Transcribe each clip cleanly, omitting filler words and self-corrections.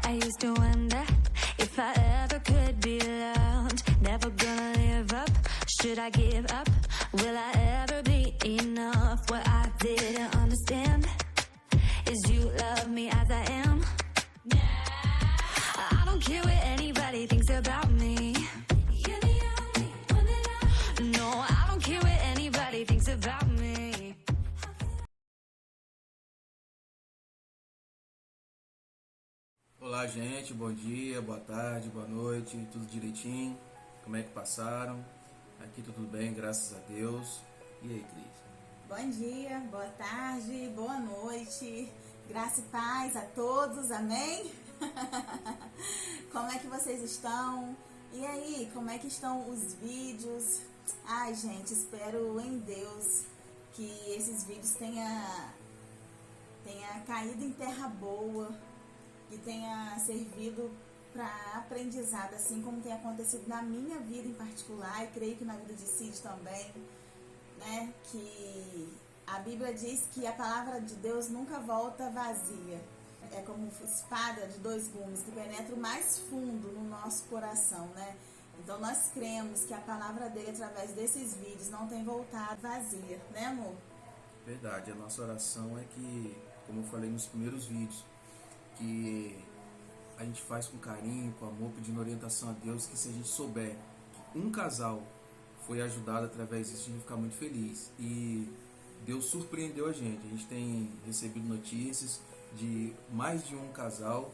I used to wonder if I ever could be loved. Never gonna live up. Should I give up? Will I ever be enough? What I didn't understand is you love me as I am. I don't care what anybody thinks about me. You're the only one that I... No, I don't care what anybody thinks about me. Olá, gente, bom dia, boa tarde, boa noite, tudo direitinho? Como é que passaram? Aqui tudo bem, graças a Deus. E aí, Cris? Bom dia, boa tarde, boa noite, graça e paz a todos, amém? Como é que vocês estão? E aí, como é que estão os vídeos? Ai, gente, espero em Deus que esses vídeos tenha caído em terra boa, que tenha servido para aprendizado, assim como tem acontecido na minha vida em particular, e creio que na vida de Cid também, né? Que a Bíblia diz que a palavra de Deus nunca volta vazia. É como espada de dois gumes que penetra o mais fundo no nosso coração, né? Então nós cremos que a palavra dele, através desses vídeos, não tem voltado vazia, né, amor? Verdade, a nossa oração é que, como eu falei nos primeiros vídeos, que a gente faz com carinho, com amor, pedindo orientação a Deus, que se a gente souber que um casal foi ajudado através disso, a gente vai ficar muito feliz. E Deus surpreendeu a gente tem recebido notícias de mais de um casal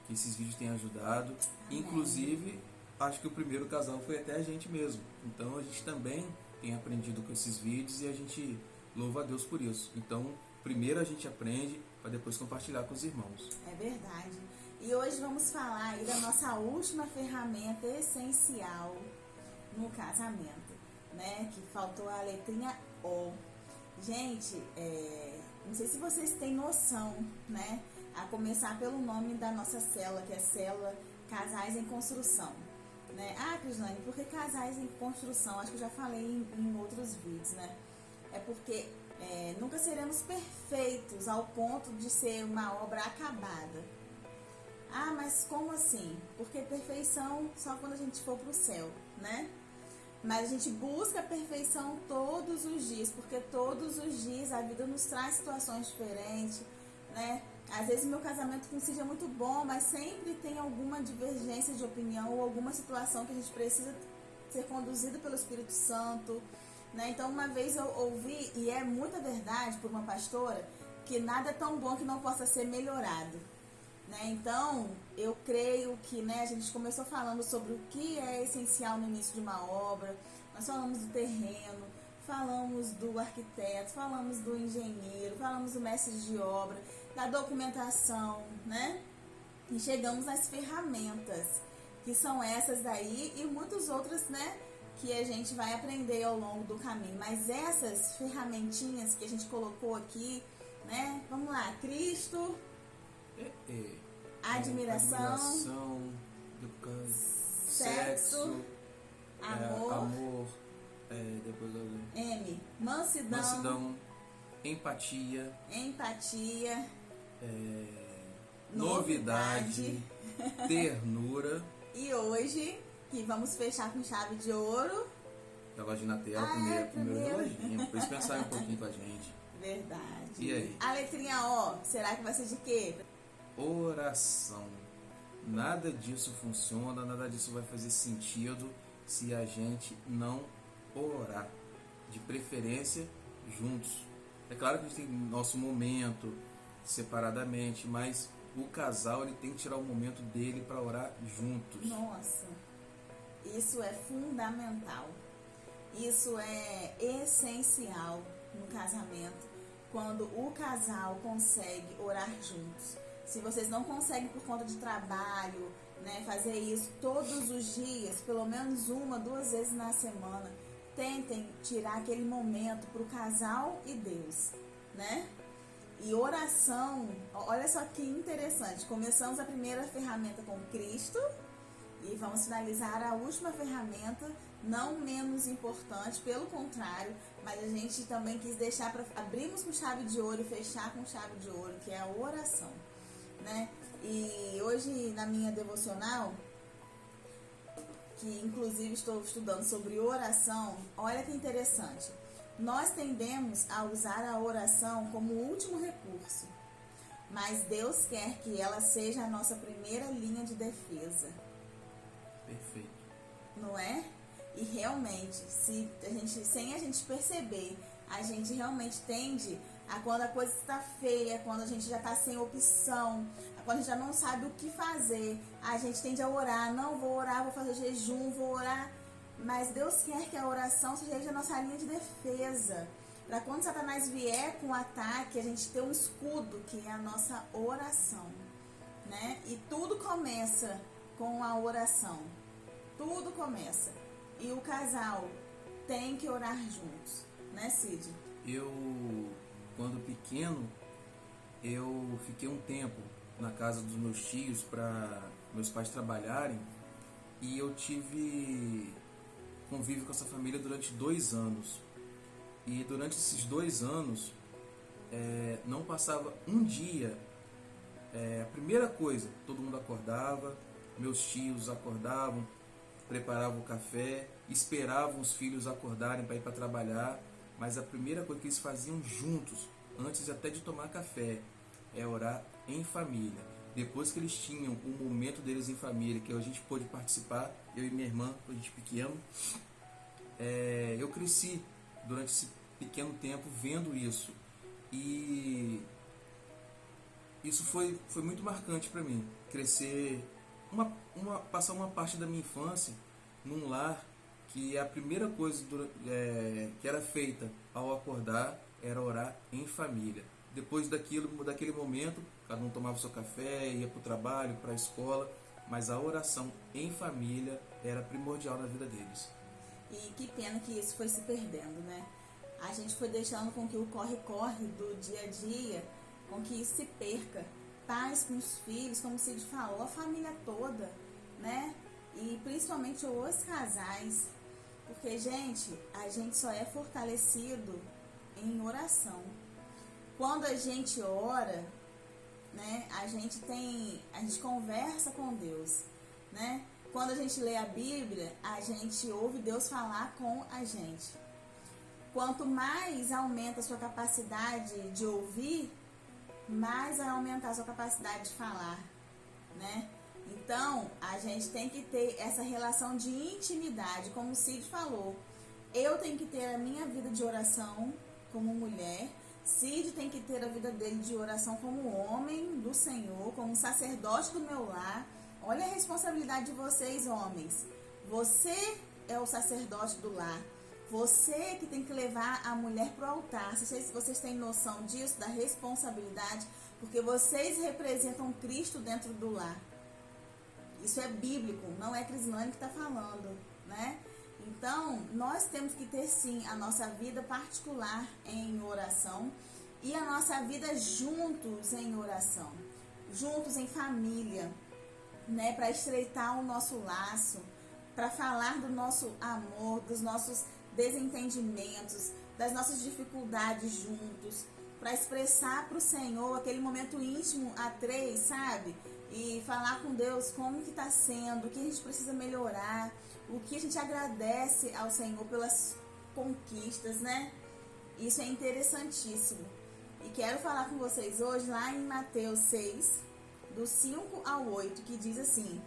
que esses vídeos têm ajudado. Inclusive, acho que o primeiro casal foi até a gente mesmo. Então a gente também tem aprendido com esses vídeos e a gente louva a Deus por isso. Então, primeiro a gente aprende para depois compartilhar com os irmãos. É verdade. E hoje vamos falar aí da nossa última ferramenta essencial no casamento, né? Que faltou a letrinha O. Gente, não sei se vocês têm noção, né? A começar pelo nome da nossa célula, que é Célula Casais em Construção, né? Ah, Crislane, por que casais em construção? Acho que eu já falei em outros vídeos, né? É porque nunca seremos perfeitos ao ponto de ser uma obra acabada. Ah, mas como assim? Porque perfeição só quando a gente for pro céu, né? Mas a gente busca a perfeição todos os dias, porque todos os dias a vida nos traz situações diferentes, né? Às vezes meu casamento com o Cid é muito bom, mas sempre tem alguma divergência de opinião ou alguma situação que a gente precisa ser conduzido pelo Espírito Santo, né? Então uma vez eu ouvi, e é muita verdade por uma pastora, que nada é tão bom que não possa ser melhorado, né? Então eu creio que, né, a gente começou falando sobre o que é essencial no início de uma obra. Nós falamos do terreno, falamos do arquiteto, falamos do engenheiro, falamos do mestre de obra, da documentação, né? E chegamos nas ferramentas, que são essas daí e muitas outras, né, que a gente vai aprender ao longo do caminho. Mas essas ferramentinhas que a gente colocou aqui, né? Vamos lá, Cristo, admiração, sexo, amor, depois M, mansidão, empatia, novidade, ternura. E hoje, que vamos fechar com chave de ouro. Reloginho na tela, primeiro reloginho. Depois pensar um pouquinho com a gente. Verdade. E aí? A letrinha O, será que vai ser de quê? Oração. Nada disso funciona, nada disso vai fazer sentido se a gente não orar. De preferência, juntos. É claro que a gente tem nosso momento separadamente, mas o casal ele tem que tirar o momento dele para orar juntos. Nossa, isso é fundamental. Isso é essencial no casamento, quando o casal consegue orar juntos. Se vocês não conseguem por conta de trabalho, né, fazer isso todos os dias, pelo menos 1, 2 vezes na semana, tentem tirar aquele momento para o casal e Deus, né? E oração, olha só que interessante. Começamos a primeira ferramenta com Cristo e vamos finalizar a última ferramenta, não menos importante, pelo contrário, mas a gente também quis deixar para abrirmos com chave de ouro e fechar com chave de ouro, que é a oração. né? E hoje na minha devocional, que inclusive estou estudando sobre oração, olha que interessante. Nós tendemos a usar a oração como último recurso, mas Deus quer que ela seja a nossa primeira linha de defesa. Perfeito. Não é? E realmente, sem a gente perceber, a gente realmente tende a, quando a coisa está feia, quando a gente já está sem opção, quando a gente já não sabe o que fazer, a gente tende a orar. Não, vou orar, vou fazer jejum, vou orar. Mas Deus quer que a oração seja a nossa linha de defesa, para quando Satanás vier com o ataque, a gente ter um escudo, que é a nossa oração, né? E tudo começa com a oração. Tudo começa. E o casal tem que orar juntos, né, Cid? Eu, quando pequeno, eu fiquei um tempo na casa dos meus tios para meus pais trabalharem, e eu tive convívio com essa família durante 2 anos. E durante esses 2 anos, não passava um dia. A primeira coisa, todo mundo acordava, meus tios acordavam, preparavam o café, esperavam os filhos acordarem para ir para trabalhar, mas a primeira coisa que eles faziam juntos, antes até de tomar café, é orar em família. Depois que eles tinham o momento deles em família, que a gente pôde participar, eu e minha irmã, a gente pequeno, eu cresci durante esse pequeno tempo vendo isso, e isso foi muito marcante para mim, crescer, passar uma parte da minha infância num lar que a primeira coisa que era feita ao acordar era orar em família. Depois daquele momento, cada um tomava seu café, ia para o trabalho, para a escola, mas a oração em família era primordial na vida deles. E que pena que isso foi se perdendo, né? A gente foi deixando com que o corre-corre do dia a dia, com que isso se perca. Pais com os filhos, como o Cid falou, a família toda, né? E principalmente os casais. Porque, gente, a gente só é fortalecido em oração. Quando a gente ora, né, a gente conversa com Deus, né? Quando a gente lê a Bíblia, a gente ouve Deus falar com a gente. Quanto mais aumenta a sua capacidade de ouvir, mais vai aumentar a sua capacidade de falar, né? Então, a gente tem que ter essa relação de intimidade, como o Cid falou. Eu tenho que ter a minha vida de oração como mulher, Cid tem que ter a vida dele de oração como homem do Senhor, como sacerdote do meu lar. Olha a responsabilidade de vocês, homens. Você é o sacerdote do lar. Você que tem que levar a mulher para o altar. Vocês têm noção disso, da responsabilidade? Porque vocês representam Cristo dentro do lar. Isso é bíblico, não é Crislane que está falando, né? Então, nós temos que ter sim a nossa vida particular em oração e a nossa vida juntos em oração, juntos em família, né? Para estreitar o nosso laço, para falar do nosso amor, dos nossos desentendimentos, das nossas dificuldades juntos, para expressar para o Senhor aquele momento íntimo a 3, sabe? E falar com Deus como que está sendo, o que a gente precisa melhorar, o que a gente agradece ao Senhor pelas conquistas, né? Isso é interessantíssimo. E quero falar com vocês hoje lá em Mateus 6, do 5 ao 8, que diz assim: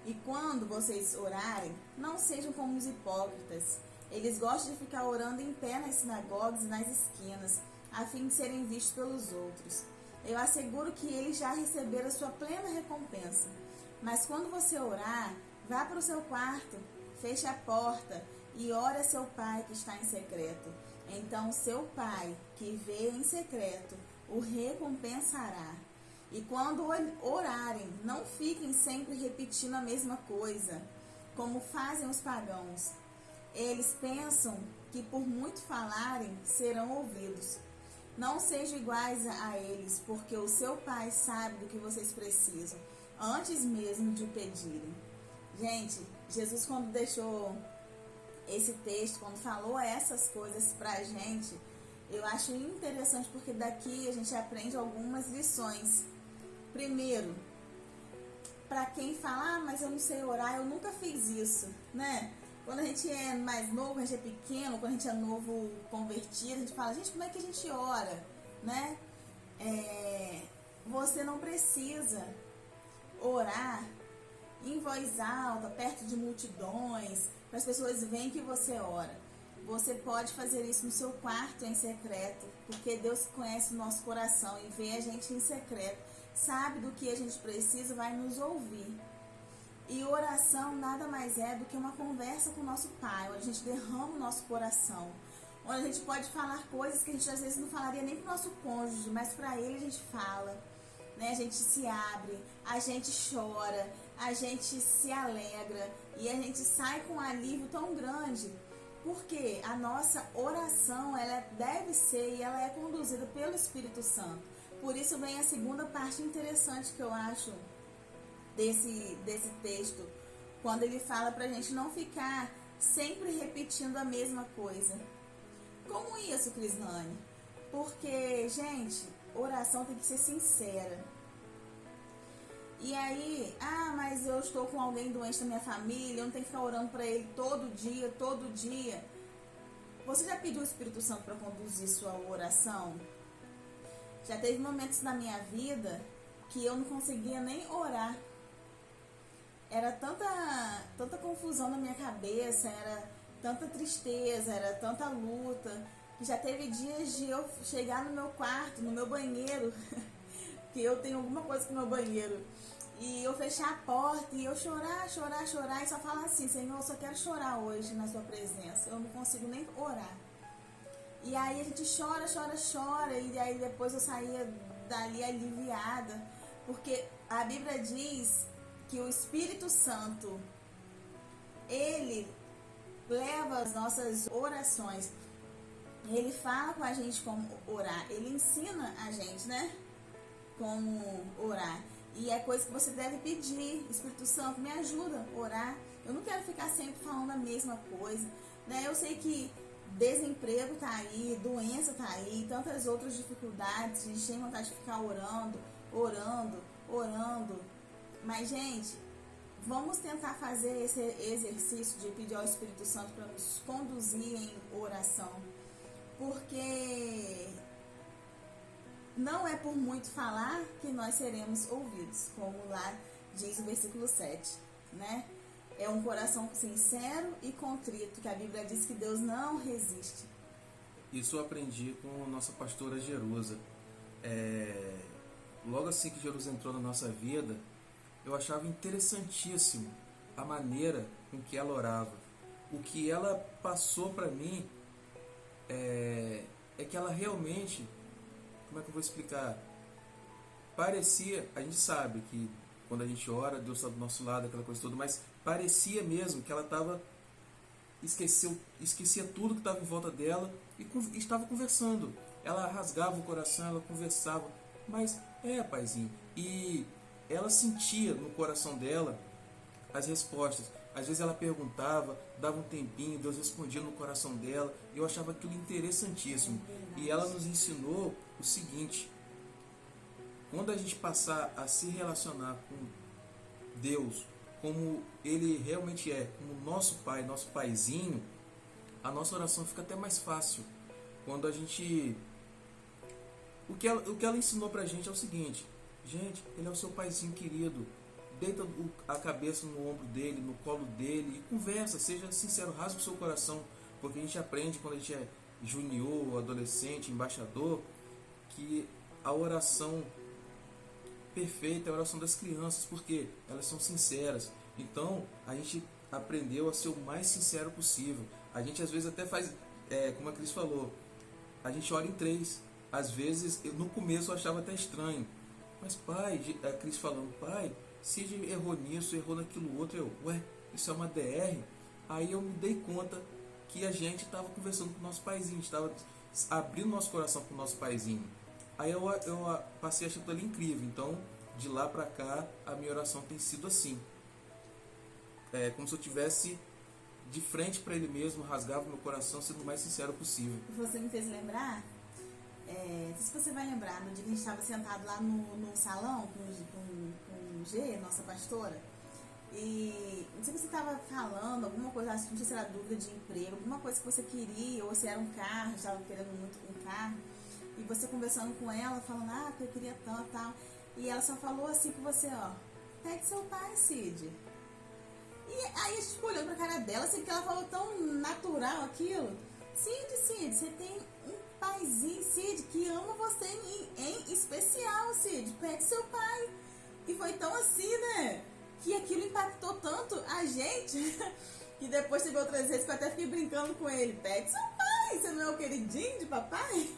e quando vocês orarem, não sejam como os hipócritas. Eles gostam de ficar orando em pé nas sinagogas e nas esquinas, a fim de serem vistos pelos outros. Eu asseguro que eles já receberam a sua plena recompensa. Mas quando você orar, vá para o seu quarto, feche a porta e ore a seu pai que está em secreto. Então seu pai, que vê em secreto, o recompensará. E quando orarem, não fiquem sempre repetindo a mesma coisa, como fazem os pagãos. Eles pensam que por muito falarem, serão ouvidos. Não sejam iguais a eles, porque o seu pai sabe do que vocês precisam, antes mesmo de o pedirem. Gente, Jesus, quando deixou esse texto, quando falou essas coisas pra gente, eu acho interessante, porque daqui a gente aprende algumas lições, Primeiro, para quem fala, mas eu não sei orar, eu nunca fiz isso, né? Quando a gente é mais novo, a gente é pequeno, quando a gente é novo convertido, a gente fala, gente, como é que a gente ora, né? Você não precisa orar em voz alta, perto de multidões, para as pessoas verem que você ora. Você pode fazer isso no seu quarto em secreto, porque Deus conhece o nosso coração e vê a gente em secreto, sabe do que a gente precisa, vai nos ouvir. E oração nada mais é do que uma conversa com o nosso Pai, onde a gente derrama o nosso coração, onde a gente pode falar coisas que a gente às vezes não falaria nem para o nosso cônjuge, mas para ele a gente fala, né? A gente se abre, a gente chora, a gente se alegra e a gente sai com um alívio tão grande, porque a nossa oração ela deve ser e ela é conduzida pelo Espírito Santo. Por isso vem a segunda parte interessante que eu acho desse texto, quando ele fala pra gente não ficar sempre repetindo a mesma coisa. Como isso, Crislane? Porque, gente, oração tem que ser sincera. E aí, mas eu estou com alguém doente na minha família, eu não tenho que ficar orando pra ele todo dia. Você já pediu o Espírito Santo para conduzir sua oração? Já teve momentos na minha vida que eu não conseguia nem orar. Era tanta confusão na minha cabeça, era tanta tristeza, era tanta luta, que já teve dias de eu chegar no meu quarto, no meu banheiro, que eu tenho alguma coisa com o meu banheiro, e eu fechar a porta e eu chorar e só falar assim, Senhor, eu só quero chorar hoje na sua presença, eu não consigo nem orar. E aí a gente chora, e aí depois eu saía dali aliviada, porque a Bíblia diz que o Espírito Santo, ele leva as nossas orações, ele fala com a gente como orar, ele ensina a gente, né, como orar. E é coisa que você deve pedir, Espírito Santo, me ajuda a orar. Eu não quero ficar sempre falando a mesma coisa, né? Eu sei que desemprego tá aí, doença tá aí, tantas outras dificuldades, a gente tem vontade de ficar orando. Mas, gente, vamos tentar fazer esse exercício de pedir ao Espírito Santo para nos conduzir em oração, porque não é por muito falar que nós seremos ouvidos, como lá diz o versículo 7, né? É um coração sincero e contrito, que a Bíblia diz que Deus não resiste. Isso eu aprendi com a nossa pastora Jerusa. Logo assim que Jerusa entrou na nossa vida, eu achava interessantíssimo a maneira com que ela orava. O que ela passou para mim é que ela realmente, como é que eu vou explicar? Parecia, a gente sabe que quando a gente ora, Deus está do nosso lado, aquela coisa toda, mas parecia mesmo que ela esquecia tudo que estava em volta dela e estava conversando. Ela rasgava o coração, ela conversava, mas paizinho. E ela sentia no coração dela as respostas. Às vezes ela perguntava, dava um tempinho, Deus respondia no coração dela. E eu achava aquilo interessantíssimo. E ela nos ensinou o seguinte: quando a gente passar a se relacionar com Deus, como Ele realmente é, como nosso Pai, nosso Paizinho, a nossa oração fica até mais fácil. Quando a gente... O que ela ensinou pra gente é o seguinte: gente, Ele é o seu Paizinho querido. Deita a cabeça no ombro dele, no colo dele e conversa, seja sincero, rasga o seu coração. Porque a gente aprende quando a gente é junior, adolescente, embaixador, que a oração perfeita é a oração das crianças, porque elas são sinceras. Então a gente aprendeu a ser o mais sincero possível. A gente às vezes até faz, como a Cris falou, a gente ora em 3. Às vezes, no começo eu achava até estranho, mas pai, a Cris falando, pai, Cid errou nisso, errou naquilo outro, isso é uma DR. Aí eu me dei conta que a gente estava conversando com o nosso paizinho, estava abrindo nosso coração para o nosso paizinho. Aí eu passei a achar aquilo ali incrível. Então, de lá para cá, a minha oração tem sido assim. É como se eu tivesse de frente para Ele mesmo, rasgava meu coração, sendo o mais sincero possível. Você me fez lembrar não sei se você vai lembrar, no dia que a gente estava sentado lá no salão com G, nossa pastora, e não sei se você estava falando alguma coisa, não sei se era dúvida de emprego, alguma coisa que você queria, ou se era um carro, estava querendo muito um carro, e você conversando com ela, falando, que eu queria tanto e tal, e ela só falou assim com você, pede seu pai, Cid. E aí a gente ficou olhando pra cara dela, assim, que ela falou tão natural aquilo. Cid, você tem um paizinho, Cid, que ama você em especial, Cid, pede seu pai. E foi tão assim, né, que aquilo impactou tanto a gente, que depois teve outras vezes que eu até fiquei brincando com ele, pede seu pai, você não é o queridinho de papai?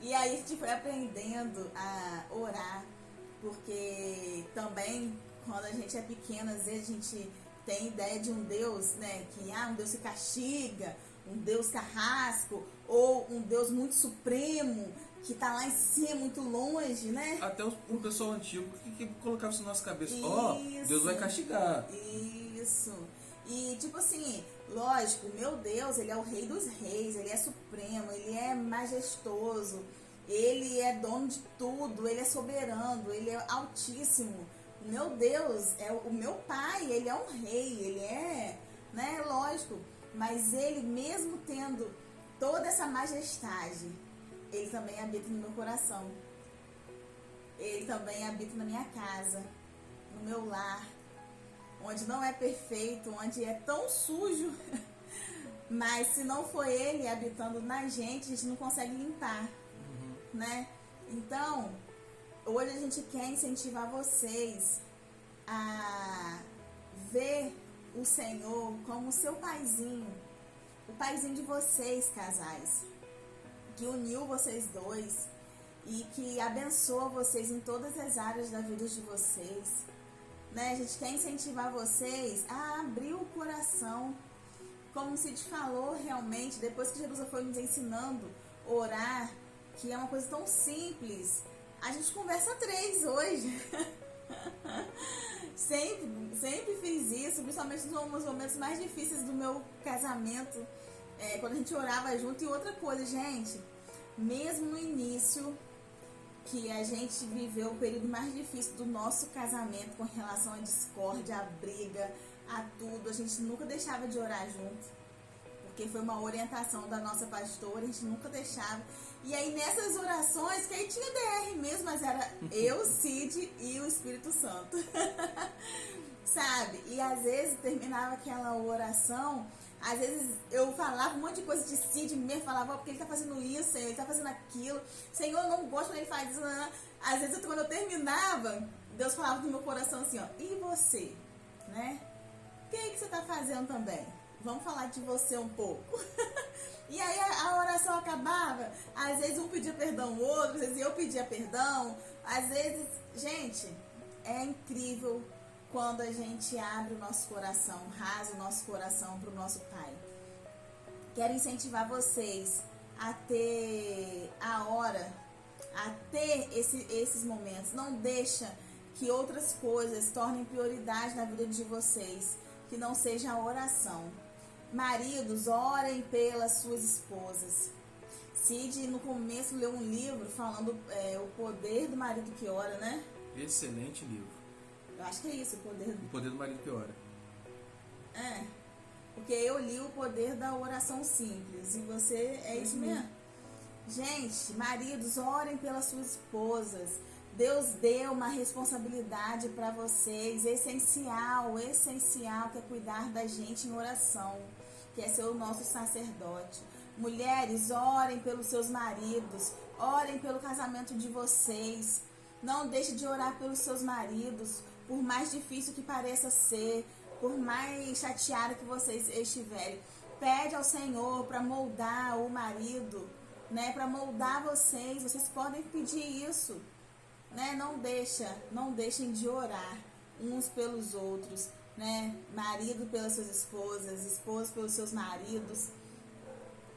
E aí a gente foi aprendendo a orar, porque também quando a gente é pequeno, às vezes a gente tem ideia de um Deus, né, que um Deus que castiga, um Deus carrasco, ou um Deus muito supremo, que tá lá em cima, muito longe, né? Até o pessoal antigo que colocava isso na nossa cabeça, Deus vai castigar. Isso. E tipo assim, lógico, meu Deus, ele é o rei dos reis, ele é supremo, ele é majestoso, ele é dono de tudo, ele é soberano, ele é altíssimo. O meu Deus é o meu pai, ele é um rei, ele é, né, lógico, mas ele mesmo tendo toda essa majestade, ele também habita no meu coração. Ele também habita na minha casa, no meu lar, onde não é perfeito, onde é tão sujo, mas se não for ele habitando na gente, a gente não consegue limpar, né? Então, hoje a gente quer incentivar vocês a ver o Senhor como seu paizinho, o paizinho de vocês, casais, que uniu vocês dois e que abençoa vocês em todas as áreas da vida de vocês, né? A gente quer incentivar vocês a abrir o coração, como o Cid falou, realmente, depois que Jesus foi nos ensinando a orar, que é uma coisa tão simples. A gente conversa 3 hoje. sempre fiz isso, principalmente nos momentos mais difíceis do meu casamento, quando a gente orava junto. E outra coisa, gente, mesmo no início, que a gente viveu o período mais difícil do nosso casamento, com relação à discórdia, à briga, a tudo, a gente nunca deixava de orar junto, porque foi uma orientação da nossa pastora, a gente nunca deixava. E aí nessas orações, que aí tinha DR mesmo, mas era eu, Cid e o Espírito Santo. Sabe? E às vezes terminava aquela oração, às vezes eu falava um monte de coisa de Cid mesmo, falava, porque ele tá fazendo isso, Senhor, ele tá fazendo aquilo, Senhor, eu não gosto quando ele faz isso, não. Às vezes quando eu terminava, Deus falava no meu coração assim, e você? Né? O que você tá fazendo também? Vamos falar de você um pouco. E aí a oração acabava, às vezes um pedia perdão ao outro, às vezes eu pedia perdão, às vezes, gente, é incrível quando a gente abre o nosso coração, rasga o nosso coração para o nosso Pai. Quero incentivar vocês a ter a hora, a ter esses momentos. Não deixa que outras coisas tornem prioridade na vida de vocês, que não seja a oração. Maridos, orem pelas suas esposas. Cid, no começo, leu um livro falando o poder do marido que ora, né? Excelente livro. Eu acho que é isso, o poder do marido que ora. Porque eu li o poder da oração simples. E você, é isso mesmo? Gente, maridos, orem pelas suas esposas. Deus deu uma responsabilidade para vocês, essencial, que é cuidar da gente em oração, que é ser o nosso sacerdote. Mulheres, orem pelos seus maridos, orem pelo casamento de vocês. Não deixe de orar pelos seus maridos, por mais difícil que pareça ser, por mais chateado que vocês estiverem. Pede ao Senhor para moldar o marido, né? Para moldar vocês. Vocês podem pedir isso. Né? Não deixem de orar uns pelos outros, né? Marido pelas suas esposas, esposas pelos seus maridos,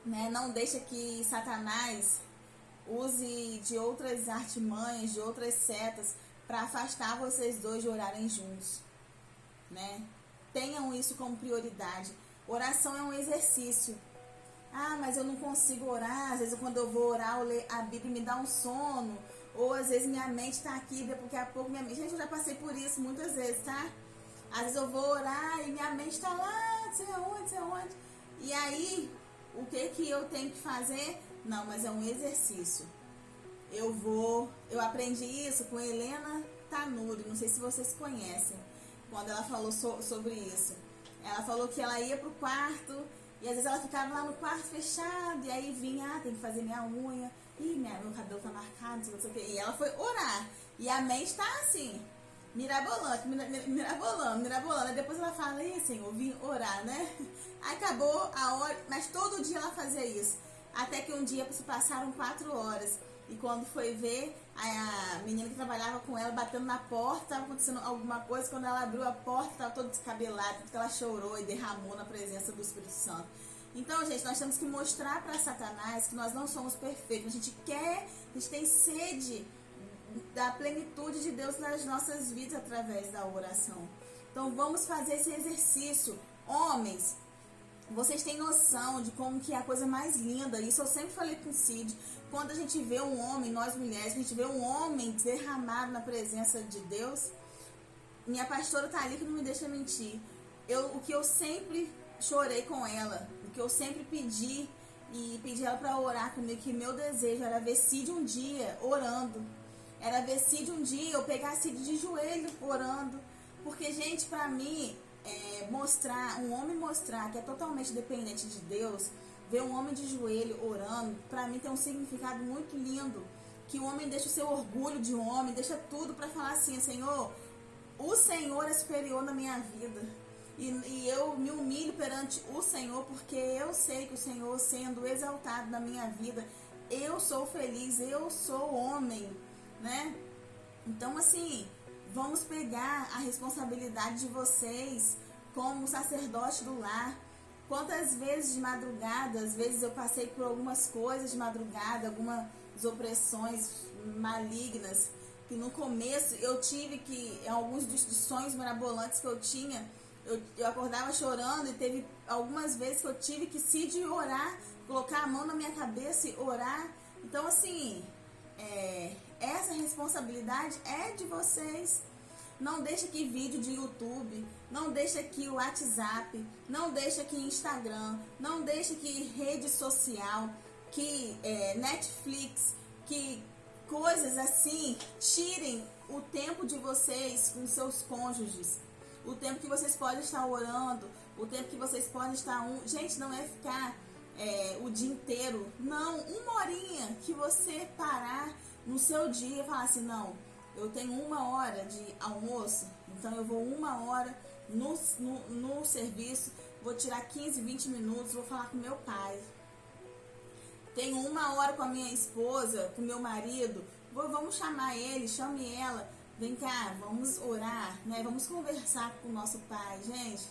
né? Não deixa que Satanás use de outras artimanhas, de outras setas para afastar vocês dois de orarem juntos, né? Tenham isso como prioridade. Oração é um exercício. Ah, mas eu não consigo orar. Às vezes quando eu vou orar, a Bíblia me dá um sono. Ou às vezes minha mente está aqui, daqui a pouco minha mente... Gente, eu já passei por isso muitas vezes, tá? Às vezes eu vou orar e minha mente está lá, sei aonde. E aí, o que eu tenho que fazer? Não, mas é um exercício. Eu aprendi isso com Helena Tanuri, não sei se vocês conhecem, quando ela falou sobre isso. Ela falou que ela ia pro quarto e às vezes ela ficava lá no quarto fechado e aí vinha, tem que fazer minha unha, meu cabelo tá marcado, não sei o que. E ela foi orar e a mente tá assim, mirabolando. E depois ela fala, Senhor, vim orar, né? Aí acabou a hora, mas todo dia ela fazia isso. Até que um dia se passaram 4 horas. E quando foi ver, a menina que trabalhava com ela batendo na porta, estava acontecendo alguma coisa. Quando ela abriu a porta, estava toda descabelada, porque ela chorou e derramou na presença do Espírito Santo. Então, gente, nós temos que mostrar para Satanás que nós não somos perfeitos. A gente tem sede da plenitude de Deus nas nossas vidas através da oração. Então, vamos fazer esse exercício. Homens, vocês têm noção de como que é a coisa mais linda, isso eu sempre falei com o Cid, quando a gente vê um homem, nós mulheres, a gente vê um homem derramado na presença de Deus. Minha pastora tá ali que não me deixa mentir. O que eu sempre chorei com ela, o que eu sempre pedi ela para orar comigo, que meu desejo era ver Cid um dia orando, era ver Cid um dia eu pegar Cid de joelho orando, porque, gente, para mim, um homem mostrar que é totalmente dependente de Deus, ver um homem de joelho orando, para mim tem um significado muito lindo, que o homem deixa o seu orgulho de homem, deixa tudo para falar assim, Senhor, o Senhor é superior na minha vida, e eu me humilho perante o Senhor, porque eu sei que o Senhor sendo exaltado na minha vida, eu sou feliz, eu sou homem, né? Então, assim, vamos pegar a responsabilidade de vocês como sacerdote do lar. Quantas vezes de madrugada, às vezes eu passei por algumas coisas de madrugada, algumas opressões malignas, que no começo eu tive que, alguns dos sonhos mirabolantes que eu tinha, eu acordava chorando e teve algumas vezes que eu tive que Cid orar, colocar a mão na minha cabeça e orar. Então, assim, essa responsabilidade é de vocês. Não deixa que vídeo de YouTube, não deixa que o WhatsApp, não deixa que Instagram, não deixa que rede social, que Netflix, que coisas assim tirem o tempo de vocês com seus cônjuges, o tempo que vocês podem estar orando, o tempo que vocês podem estar... Gente, não é ficar o dia inteiro, não, 1 horinha que você parar no seu dia e falar assim, não, eu tenho 1 hora de almoço, então eu vou 1 hora no serviço, vou tirar 15, 20 minutos, vou falar com meu pai. Tenho 1 hora com a minha esposa, com meu marido, vamos chamar ele, chame ela, vem cá, vamos orar, né? Vamos conversar com o nosso pai, gente.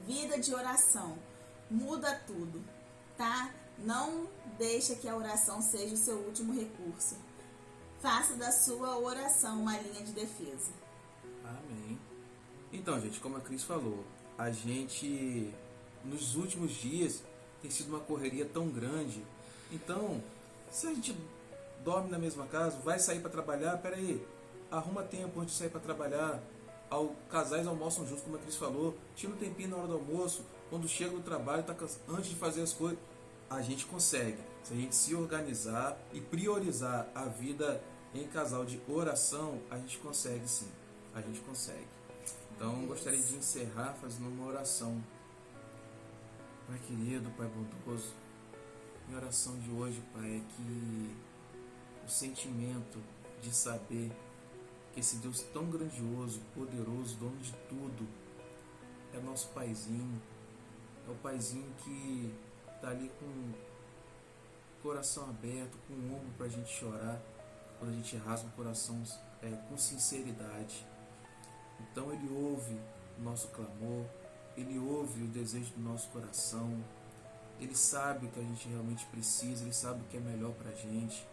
Vida de oração, muda tudo, tá? Não deixa que a oração seja o seu último recurso. Faça da sua oração uma linha de defesa. Amém. Então, gente, como a Cris falou, a gente, nos últimos dias, tem sido uma correria tão grande. Então, se a gente dorme na mesma casa, vai sair para trabalhar, peraí, arruma tempo antes de sair para trabalhar. Casais almoçam juntos, como a Cris falou, tira um tempinho na hora do almoço, quando chega do trabalho, antes de fazer as coisas, a gente consegue. Se a gente se organizar e priorizar a vida em casal de oração, a gente consegue sim, a gente consegue. Então, gostaria de encerrar fazendo uma oração. Pai querido, Pai bondoso, minha oração de hoje, Pai, é que o sentimento de saber que esse Deus tão grandioso, poderoso, dono de tudo, é nosso Paizinho, é o Paizinho que está ali com o coração aberto, com o ombro para a gente chorar, quando a gente rasga o coração com sinceridade. Então Ele ouve o nosso clamor, Ele ouve o desejo do nosso coração, Ele sabe o que a gente realmente precisa, Ele sabe o que é melhor para a gente.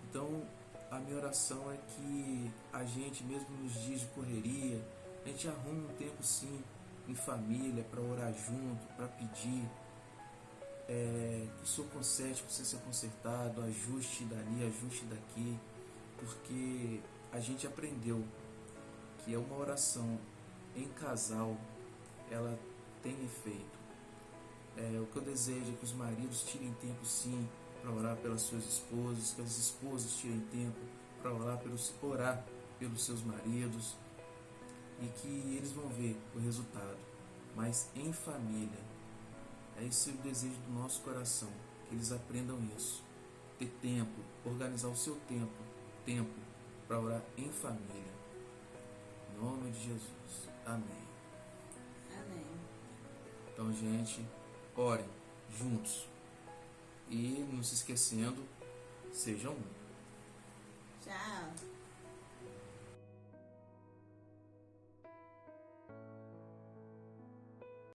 Então a minha oração é que a gente, mesmo nos dias de correria, a gente arrume um tempo sim, em família, para orar junto, para pedir, que o Senhor conserte, precisa ser consertado, ajuste dali, ajuste daqui, porque a gente aprendeu que é uma oração em casal, ela tem efeito. O que eu desejo é que os maridos tirem tempo sim para orar pelas suas esposas, que as esposas tirem tempo para orar pelos seus maridos, e que eles vão ver o resultado, mas em família. Esse é o desejo do nosso coração, que eles aprendam isso, ter tempo, organizar o seu tempo para orar em família. Em nome de Jesus, amém. Amém. Então, gente, orem juntos e não se esquecendo, sejam um. Tchau.